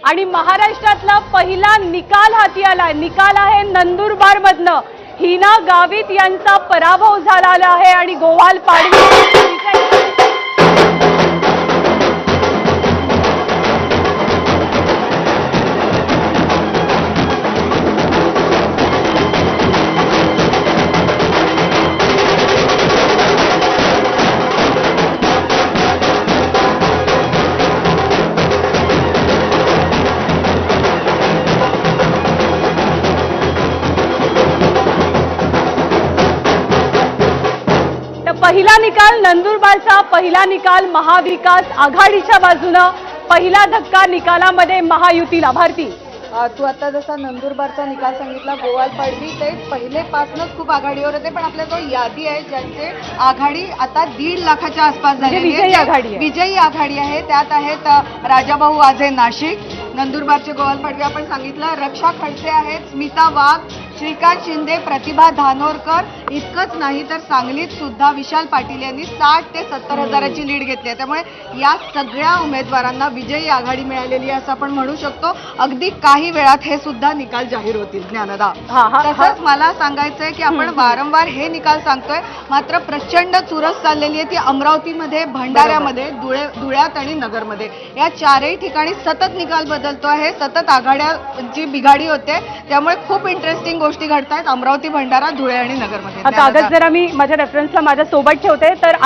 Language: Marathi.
आणि महाराष्ट्रातला पहिला निकाल हाती आला। निकाल आहे नंदुरबार मधनं हिना गावित यांचा पराभव झालेला आहे आणि गोवाल पाडवी विजयी झाले। पहिला निकाल नंदुरबारचा पहिला निकाल महाविकास आघाडीच्या बाजूने। पहिला धक्का निकालामध्ये महायुतीला। भारती, तू आता जसा नंदुरबारचा निकाल सांगितला, गोवाल पाडवी ते पहिलेपासूनच खूप आघाडीवर होते, पण आपल्या जो यादी आहे ज्यांचे आघाडी आता 1.5 लाखाच्या आसपास झालेली विजयी आघाडी आहे। विजयी आघाडी आहे। त्यात आहेत राजाभाऊ वाजे नाशिक, नंदुरबारचे गोवाल पाडवी आपण सांगितलं, रक्षा खडसे आहेत, स्मिता वाघ, श्रीकांत शिंदे, प्रतिभा धानोरकर। इतकंच नाही तर सांगलीत सुद्धा विशाल पाटील यांनी 60 ते 70 हजाराची लीड घेतली आहे। त्यामुळे या सगळ्या उमेदवारांना विजयी आघाडी मिळालेली आहे असं आपण म्हणू शकतो। अगदी काही वेळात हे सुद्धा निकाल जाहीर होतील। ज्ञानदा, तसंच मला सांगायचंय की आपण वारंवार हे निकाल सांगतोय, मात्र प्रचंड चुरस चाललेली आहे ती अमरावतीमध्ये, भंडाऱ्यामध्ये, धुळ्यात आणि नगरमध्ये। या चारही ठिकाणी सतत निकाल बदलतो आहे, सतत आघाड्यांची बिघाडी होते। त्यामुळे खूप इंटरेस्टिंग गोष्टी घडतायत अमरावती, भंडारा, धुळे आणि नगरमध्ये। कागद जरा मी माझ्या रेफरन्सला माझ्या सोबत ठेवते तर